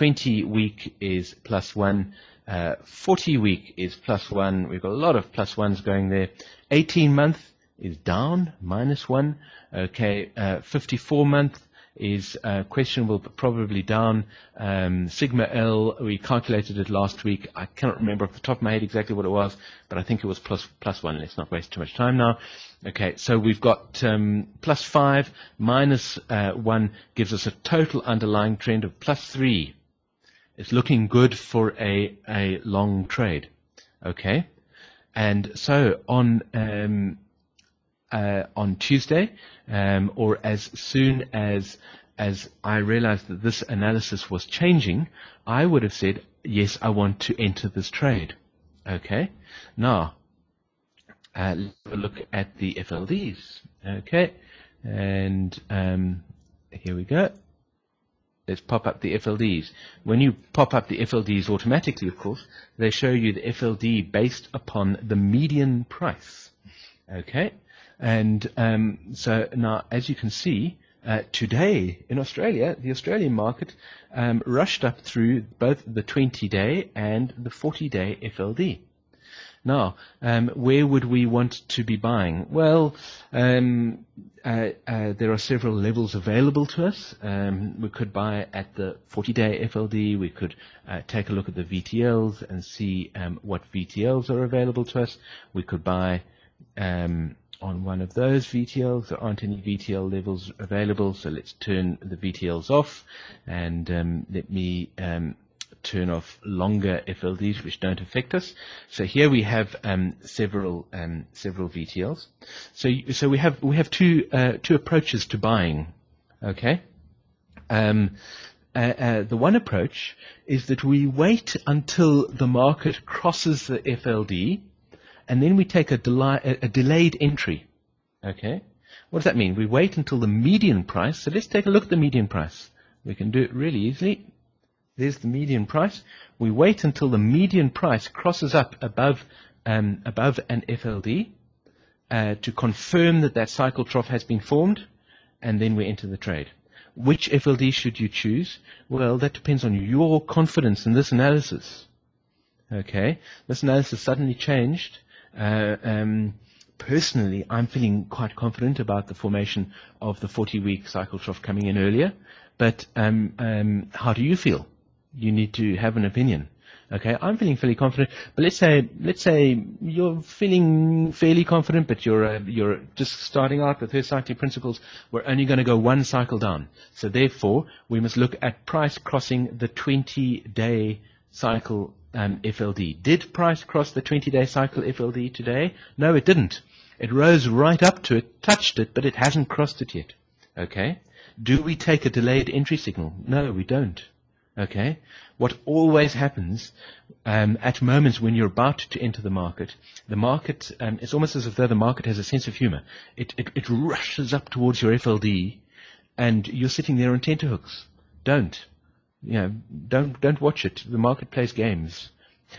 20-week is +1. 40-week is +1. We've got a lot of +1s going there. 18-month is down, -1. Okay, 54-month is questionable, but probably down. Sigma L, we calculated it last week. I cannot remember off the top of my head exactly what it was, but I think it was +1. Let's not waste too much time now. Okay, so we've got +5 minus 1 gives us a total underlying trend of +3. It's looking good for a long trade. Okay, and so on Tuesday, or as soon as I realized that this analysis was changing, I would have said, yes, I want to enter this trade. Okay, now let's have a look at the FLDs. Okay, and here we go. Let's pop up the FLDs. When you pop up the FLDs automatically, of course, they show you the FLD based upon the median price. Okay, and so now, as you can see, today in Australia, the Australian market rushed up through both the 20-day and the 40-day FLD. Now, where would we want to be buying? Well, there are several levels available to us. We could buy at the 40-day FLD. We could take a look at the VTLs and see what VTLs are available to us. We could buy on one of those VTLs. There aren't any VTL levels available, so let's turn the VTLs off, and let me turn off longer FLDs which don't affect us. So here we have several VTLs. So we have two approaches to buying. Okay. The one approach is that we wait until the market crosses the FLD, and then we take a delayed entry. Okay. What does that mean? We wait until the median price. So let's take a look at the median price. We can do it really easily. There's the median price. We wait until the median price crosses up above an FLD to confirm that cycle trough has been formed, and then we enter the trade. Which FLD should you choose? Well, that depends on your confidence in this analysis. Okay, this analysis suddenly changed. Personally, I'm feeling quite confident about the formation of the 40-week cycle trough coming in earlier. But how do you feel? You need to have an opinion. Okay, I'm feeling fairly confident, but let's say you're feeling fairly confident, but you're just starting out with Hurst cycling principles. We're only going to go one cycle down, so therefore we must look at price crossing the 20-day cycle FLD. Did price cross the 20-day cycle FLD today? No, it didn't. It rose right up to it, touched it, but it hasn't crossed it yet. Okay, do we take a delayed entry signal? No, we don't. Okay, what always happens at moments when you're about to enter the market, it's almost as if though the market has a sense of humor. It rushes up towards your FLD, and you're sitting there on tenterhooks. Don't watch it. The market plays games.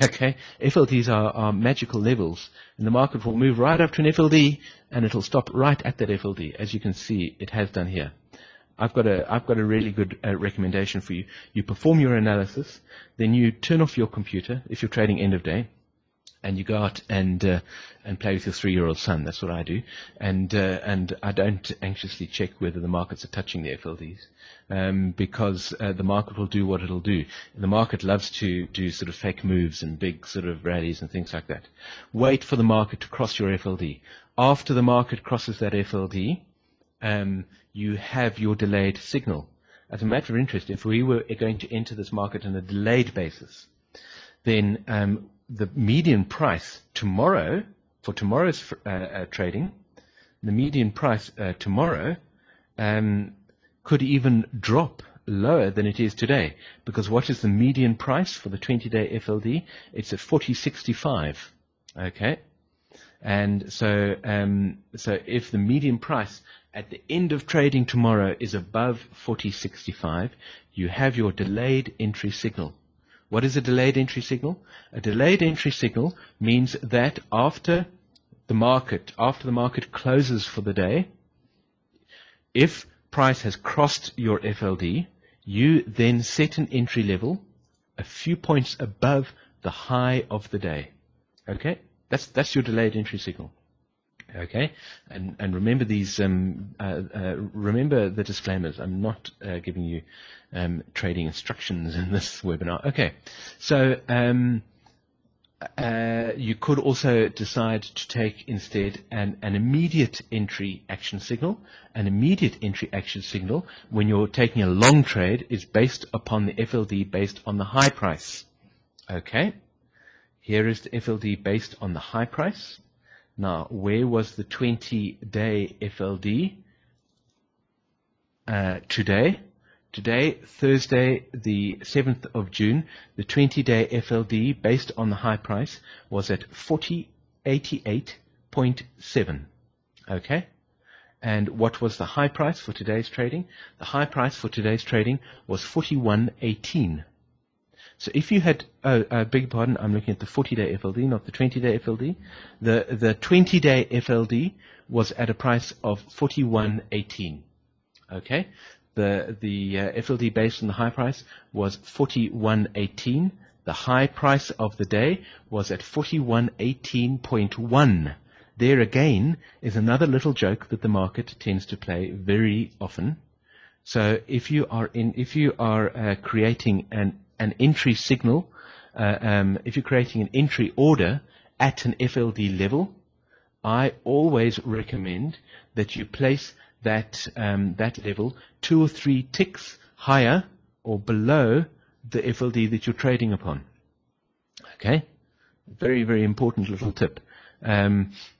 Okay, FLDs are magical levels, and the market will move right up to an FLD, and it'll stop right at that FLD, as you can see it has done here. I've got a really good recommendation for you. You perform your analysis, then you turn off your computer if you're trading end of day, and you go out and play with your 3-year-old son. That's what I do, and I don't anxiously check whether the markets are touching the FLDs, because the market will do what it'll do. The market loves to do sort of fake moves and big sort of rallies and things like that. Wait for the market to cross your FLD. After the market crosses that FLD, you have your delayed signal. As a matter of interest, if we were going to enter this market on a delayed basis, then the median price tomorrow, for tomorrow's trading, the median price tomorrow could even drop lower than it is today. Because what is the median price for the 20-day FLD? It's at 40.65. Okay? And so if the median price at the end of trading tomorrow is above 40.65, you have your delayed entry signal. What is a delayed entry signal? A delayed entry signal means that after the market closes for the day, if price has crossed your FLD, You then set an entry level a few points above the high of the day. Okay? That's your delayed entry signal. Okay? And remember these, remember the disclaimers. I'm not giving you trading instructions in this webinar. Okay. So, you could also decide to take instead an immediate entry action signal. An immediate entry action signal, when you're taking a long trade, is based upon the FLD based on the high price. Okay, here is the FLD based on the high price. Now, where was the 20-day FLD today? Today, Thursday, the 7th of June, the 20-day FLD based on the high price was at 4088.7. Okay? And what was the high price for today's trading? The high price for today's trading was 4118. So if you had, beg pardon, I'm looking at the 40-day FLD, not the 20-day FLD. The 20-day FLD was at a price of 4118. Okay? The FLD based on the high price was 4118. The high price of the day was at 4118.1. There again is another little joke that the market tends to play very often. So if you are creating an entry signal, if you're creating an entry order at an FLD level, I always recommend that you place that level 2 or 3 ticks higher or below the FLD that you're trading upon. Okay? Very, very important little tip.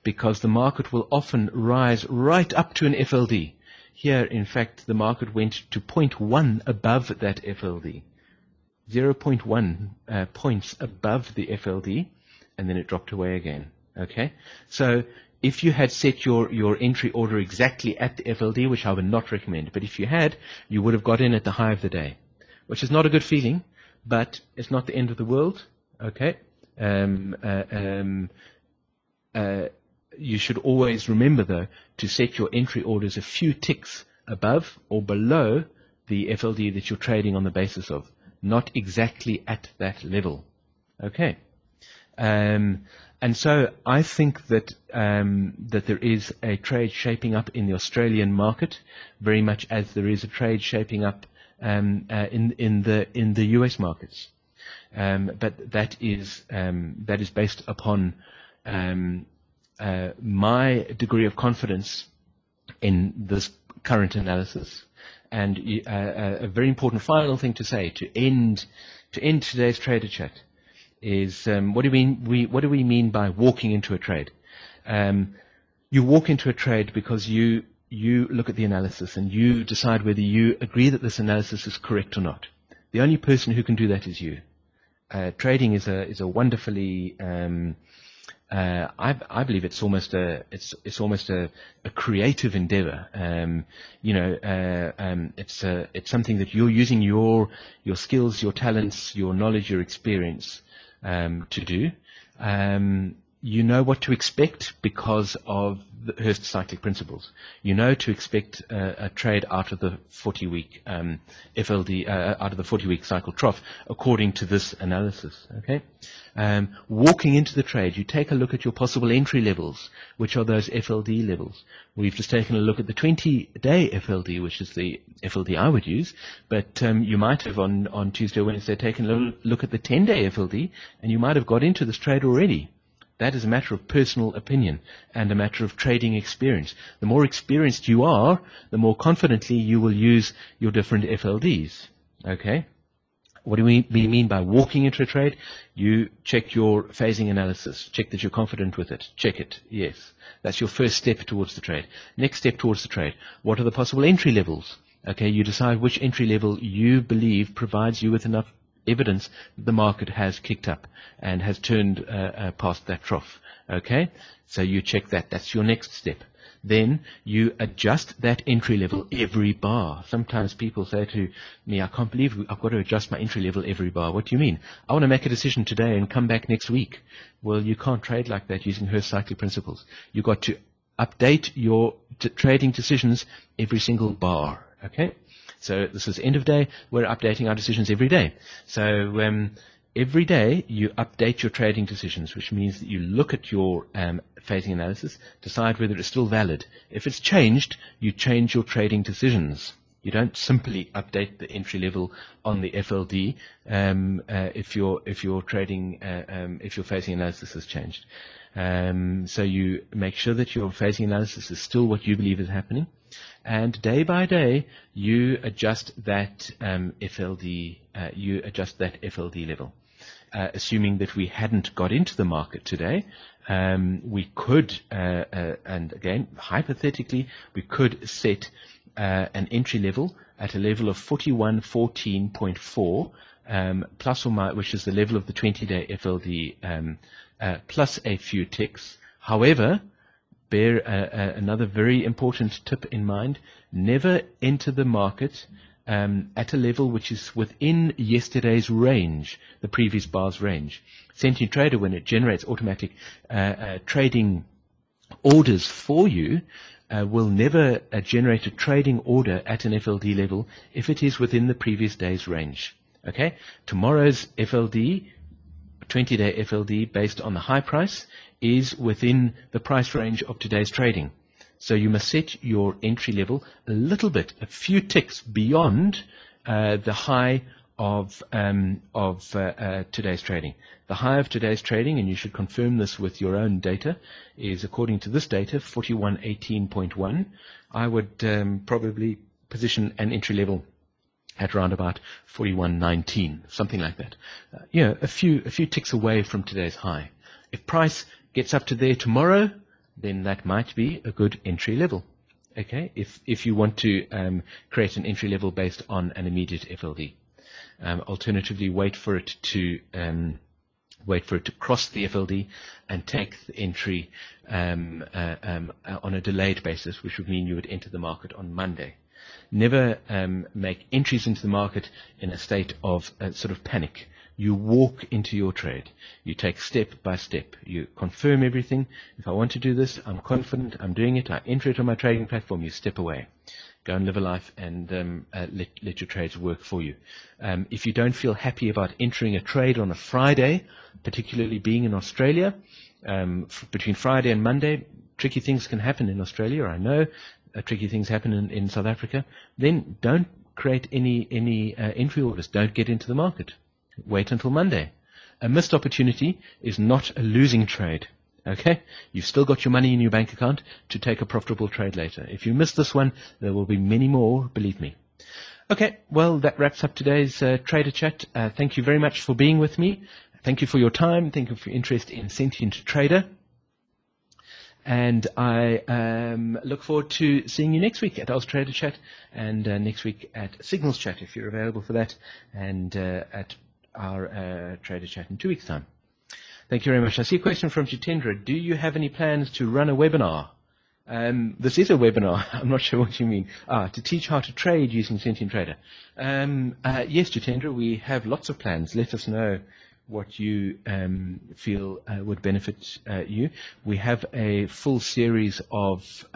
Because the market will often rise right up to an FLD. Here, in fact, the market went to 0.1 above that FLD. 0.1 points above the FLD, and then it dropped away again. Okay? So, if you had set your entry order exactly at the FLD, which I would not recommend, but if you had, you would have got in at the high of the day, which is not a good feeling, but it's not the end of the world. Okay? You should always remember, though, to set your entry orders a few ticks above or below the FLD that you're trading on the basis of, not exactly at that level. Okay? And so I think that that there is a trade shaping up in the Australian market, very much as there is a trade shaping up in the US markets. But that is based upon my degree of confidence in this current analysis. And a very important final thing to say to end today's trader chat is what do we mean by walking into a trade? You walk into a trade because you look at the analysis and you decide whether you agree that this analysis is correct or not. The only person who can do that is you. Trading is a wonderfully I believe it's almost a creative endeavor. It's something that you're using your skills, your talents, your knowledge, your experience to do. You know what to expect because of the Hurst cyclic principles. You know to expect a trade out of the 40-week FLD, out of the 40-week cycle trough, according to this analysis. Okay. Walking into the trade, you take a look at your possible entry levels, which are those FLD levels. We've just taken a look at the 20-day FLD, which is the FLD I would use, but you might have on Tuesday or Wednesday taken a look at the 10-day FLD, and you might have got into this trade already. That is a matter of personal opinion and a matter of trading experience. The more experienced you are, the more confidently you will use your different FLDs. Okay? What do we mean by walking into a trade? You check your phasing analysis. Check that you're confident with it. Check it. Yes. That's your first step towards the trade. Next step towards the trade. What are the possible entry levels? Okay, you decide which entry level you believe provides you with enough evidence that the market has kicked up and has turned past that trough. Okay? So you check that. That's your next step. Then you adjust that entry level every bar. Sometimes people say to me, I can't believe I've got to adjust my entry level every bar. What do you mean? I want to make a decision today and come back next week. Well, you can't trade like that using Hurst cyclic principles. You've got to update your trading decisions every single bar. Okay? So this is end of day. We're updating our decisions every day. So every day you update your trading decisions, which means that you look at your phasing analysis, decide whether it's still valid. If it's changed, you change your trading decisions. You don't simply update the entry level on the FLD if your trading if your phasing analysis has changed. So you make sure that your phasing analysis is still what you believe is happening, and day by day you adjust that FLD. You adjust that FLD level. Assuming that we hadn't got into the market today, we could, and again hypothetically, we could set an entry level at a level of 4114.4 plus or minus, which is the level of the 20-day FLD, plus a few ticks. However, bear another very important tip in mind: never enter the market at a level which is within yesterday's range, the previous bar's range. Sentient Trader, when it generates automatic trading orders for you, will never generate a trading order at an FLD level if it is within the previous day's range. Okay, tomorrow's FLD, 20-day FLD based on the high price, is within the price range of today's trading. So you must set your entry level a little bit, a few ticks beyond the high of today's trading. The high of today's trading, and you should confirm this with your own data, is, according to this data, 4118.1. I would probably position an entry level at around about 4119, something like that. A few ticks away from today's high. If price gets up to there tomorrow, then that might be a good entry level. Okay, if you want to create an entry level based on an immediate FLD. Alternatively, wait for it to cross the FLD and take the entry on a delayed basis, which would mean you would enter the market on Monday. Never make entries into the market in a state of sort of panic. You walk into your trade. You take step by step. You confirm everything. If I want to do this, I'm confident, I'm doing it, I enter it on my trading platform, you step away. Go and live a life and let your trades work for you. If you don't feel happy about entering a trade on a Friday, particularly being in Australia, between Friday and Monday, tricky things can happen in Australia, I know. Tricky things happen in South Africa. Then don't create any entry orders. Don't get into the market. Wait until Monday. A missed opportunity is not a losing trade. Okay? You've still got your money in your bank account to take a profitable trade later. If you miss this one, there will be many more, believe me. Okay, well, that wraps up today's Trader Chat. Thank you very much for being with me. Thank you for your time. Thank you for your interest in Sentient Trader. And I look forward to seeing you next week at AUS Trader Chat, and next week at Signals Chat if you're available for that, and at our Trader Chat in 2 weeks' time. Thank you very much. I see a question from Jitendra. Do you have any plans to run a webinar? This is a webinar. I'm not sure what you mean. To teach how to trade using Sentient Trader. Yes, Jitendra, we have lots of plans. Let us know what you feel would benefit you. We have a full series of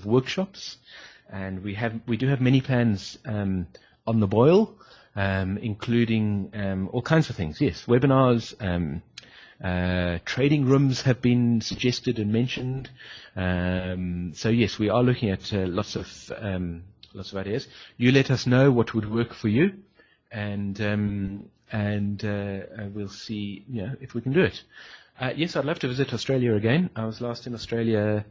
workshops, and we do have many plans on the boil, including all kinds of things. Yes, webinars, trading rooms have been suggested and mentioned. So yes, we are looking at lots of ideas. You let us know what would work for you, and we'll see, if we can do it. Yes, I'd love to visit Australia again. I was last in Australia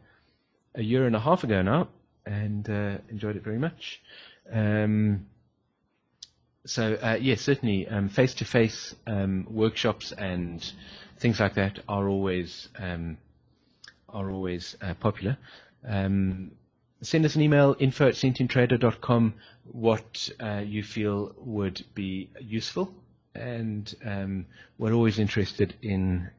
a year and a half ago now, and enjoyed it very much. Yes, certainly, face-to-face workshops and things like that are always popular. Send us an email, info@sentienttrader.com, what you feel would be useful, and we're always interested in